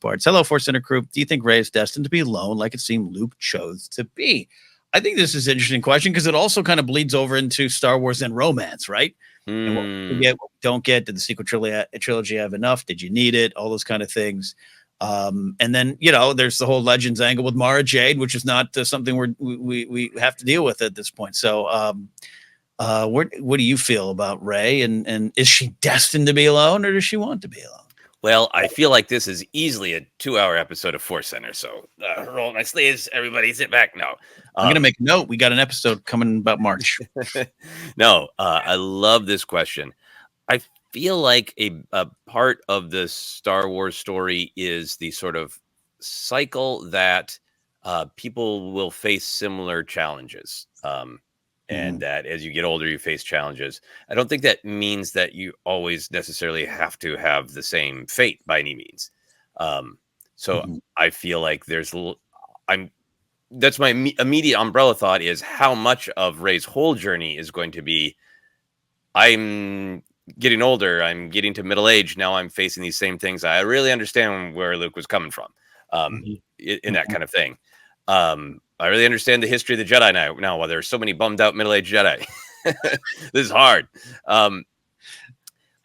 parts. Hello, ForceCenter crew. Do you think Rey is destined to be alone like it seemed Luke chose to be? I think this is an interesting question because it also kind of bleeds over into Star Wars and romance, right? And what we get, what we don't get. Did the sequel trilogy have enough? Did you need it? All those kind of things. And then, there's the whole Legends angle with Mara Jade, which is not something we have to deal with at this point. So, what do you feel about Rey? And is she destined to be alone, or does she want to be alone? Well, I feel like this is easily a 2-hour episode of ForceCenter. So roll my sleeves, everybody sit back. No, I'm going to make a note. We got an episode coming about March. No, I love this question. I feel like a part of the Star Wars story is the sort of cycle that people will face similar challenges. And that as you get older, you face challenges. I don't think that means that you always necessarily have to have the same fate by any means. I feel like that's my immediate umbrella thought is how much of Rey's whole journey is going to be, I'm getting older, I'm getting to middle age, now I'm facing these same things. I really understand where Luke was coming from in that kind of thing. I really understand the history of the Jedi now while there's so many bummed out middle-aged Jedi. This is hard. But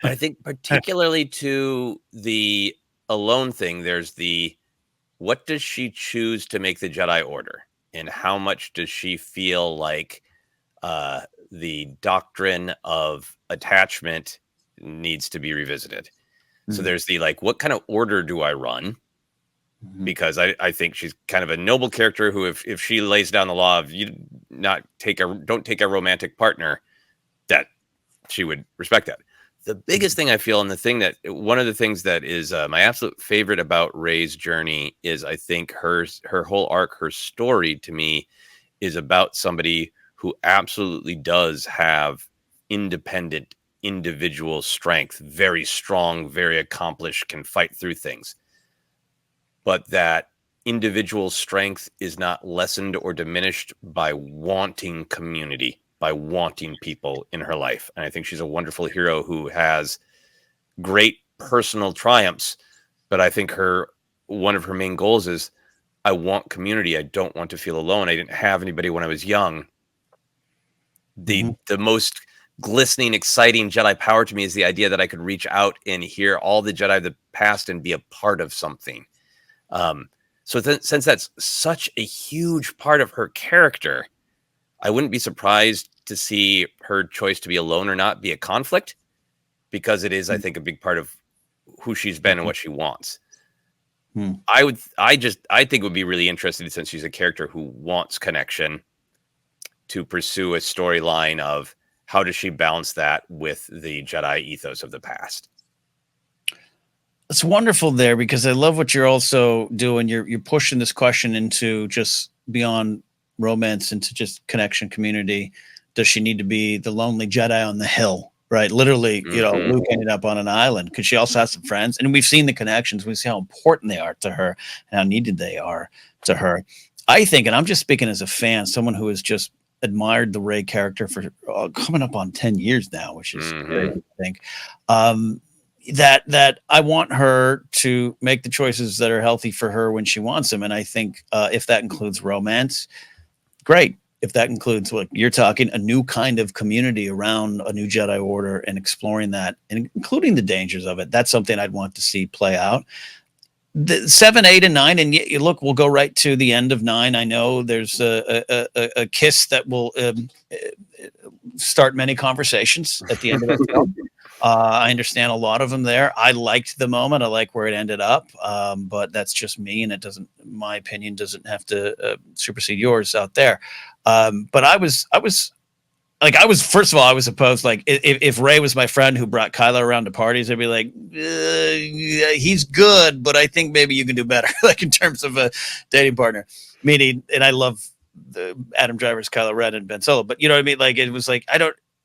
I think particularly to the alone thing, there's what does she choose to make the Jedi Order? And how much does she feel like the doctrine of attachment needs to be revisited? So there's what kind of order do I run? Because I think she's kind of a noble character who, if she lays down the law of don't take a romantic partner, that she would respect that. The biggest thing I feel, and one of the things that is my absolute favorite about Rey's journey is I think her whole arc, her story to me is about somebody who absolutely does have independent individual strength, very strong, very accomplished, can fight through things. But that individual strength is not lessened or diminished by wanting community, by wanting people in her life. And I think she's a wonderful hero who has great personal triumphs. But I think one of her main goals is, I want community. I don't want to feel alone. I didn't have anybody when I was young. The most glistening, exciting Jedi power to me is the idea that I could reach out and hear all the Jedi of the past and be a part of something. Since that's such a huge part of her character, I wouldn't be surprised to see her choice to be alone or not be a conflict, because it is, I think, a big part of who she's been and what she wants. I think it would be really interesting, since she's a character who wants connection, to pursue a storyline of how does she balance that with the Jedi ethos of the past. It's wonderful there, because I love what you're also doing. You're pushing this question into just beyond romance, into just connection, community. Does she need to be the lonely Jedi on the hill? Right. Literally, Luke ended up on an island because she also has some friends, and we've seen the connections. We see how important they are to her and how needed they are to her. I think, and I'm just speaking as a fan, someone who has just admired the Rey character for coming up on 10 years now, which is great, I think. That I want her to make the choices that are healthy for her when she wants them. And I think if that includes romance, great. If that includes what you're talking, a new kind of community around a new Jedi Order and exploring that, and including the dangers of it, that's something I'd want to see play out. The 7, 8, and 9, and you look, we'll go right to the end of 9. I know there's a kiss that will start many conversations at the end of that film. I understand a lot of them there. I liked the moment. I like where it ended up. But that's just me, and it doesn't, my opinion doesn't have to supersede yours out there. But I was first of all, I was opposed. Like, if Rey was my friend who brought Kylo around to parties, I'd be like, yeah, he's good, but I think maybe you can do better, like in terms of a dating partner. Meaning, and I love the Adam Driver's Kylo Ren and Ben Solo, but you know what I mean? Like, it was like,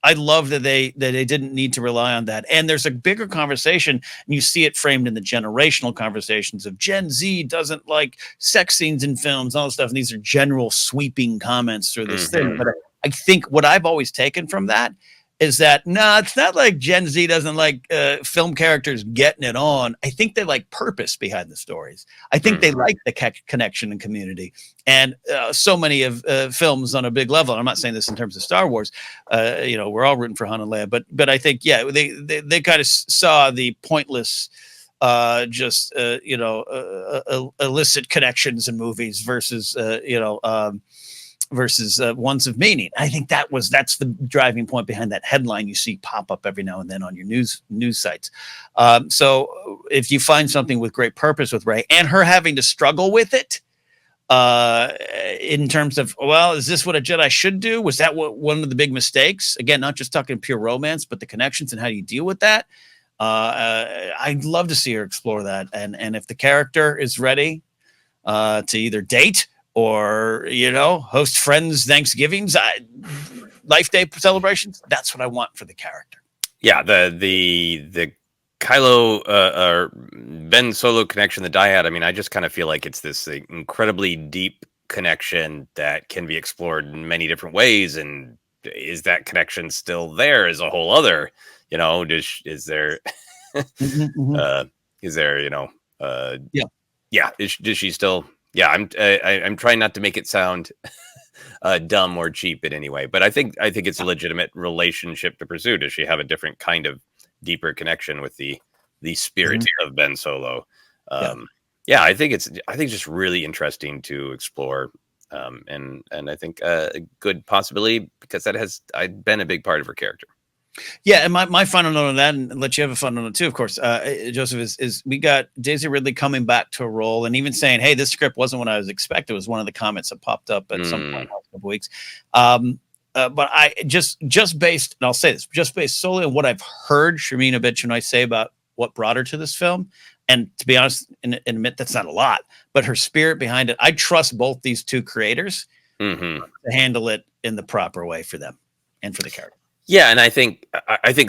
I love that they didn't need to rely on that. And there's a bigger conversation, and you see it framed in the generational conversations of Gen Z doesn't like sex scenes in films, all this stuff. And these are general sweeping comments through this thing. But I think what I've always taken from that is that no, it's not like Gen Z doesn't like film characters getting it on. I think they like purpose behind the stories. I think they like the connection and community. And so many of films on a big level. I'm not saying this in terms of Star Wars. We're all rooting for Han and Leia, but I think they kind of saw the pointless illicit connections in movies versus ones of meaning. I think that's the driving point behind that headline you see pop up every now and then on your news sites. So if you find something with great purpose with Rey and her having to struggle with it, in terms of, well, is this what a Jedi should do? Was that one of the big mistakes? Again, not just talking pure romance, but the connections and how you deal with that. I'd love to see her explore that. And if the character is ready to either date or, host friends' Thanksgivings, Life Day celebrations, that's what I want for the character. Yeah, the Kylo or Ben Solo connection that I had, I mean, I just kind of feel like it's this incredibly deep connection that can be explored in many different ways. And is that connection still there is a whole other, is there, does she still, I'm trying not to make it sound dumb or cheap in any way, but I think it's a legitimate relationship to pursue. Does she have a different kind of deeper connection with the spirit of Ben Solo? I think it's just really interesting to explore, and I think a good possibility because that has been a big part of her character. Yeah, and my final note on that, and let you have a final note too, of course, Joseph, is we got Daisy Ridley coming back to a role and even saying, hey, this script wasn't what I was expecting. It was one of the comments that popped up at some point in the last couple of weeks. But I just based, and I'll say this, just based solely on what I've heard Sharmina Bid-Chinoy say about what brought her to this film, and to be honest, and admit that's not a lot, but her spirit behind it, I trust both these two creators to handle it in the proper way for them and for the character. Yeah, and I think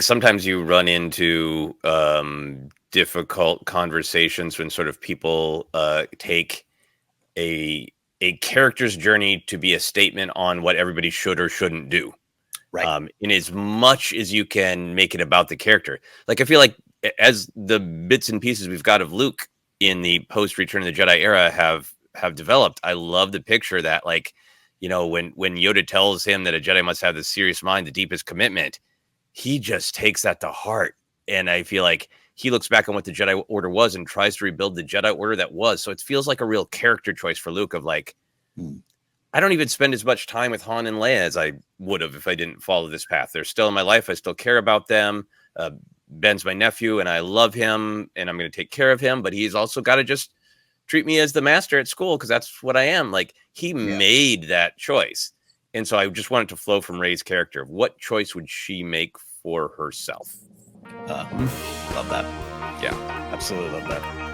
sometimes you run into difficult conversations when sort of people take a character's journey to be a statement on what everybody should or shouldn't do. Right. In as much as you can make it about the character. Like, I feel like as the bits and pieces we've got of Luke in the post Return of the Jedi era have developed, I love the picture that, like, when Yoda tells him that a Jedi must have the serious mind, the deepest commitment, he just takes that to heart. And I feel like he looks back on what the Jedi Order was and tries to rebuild the Jedi Order that was. So it feels like a real character choice for Luke of like, I don't even spend as much time with Han and Leia as I would have if I didn't follow this path. They're still in my life. I still care about them. Ben's my nephew and I love him and I'm going to take care of him, but he's also got to just treat me as the master at school because that's what I am. Like, he made that choice. And so I just wanted to flow from Rey's character. What choice would she make for herself? Love that. Yeah. Absolutely love that.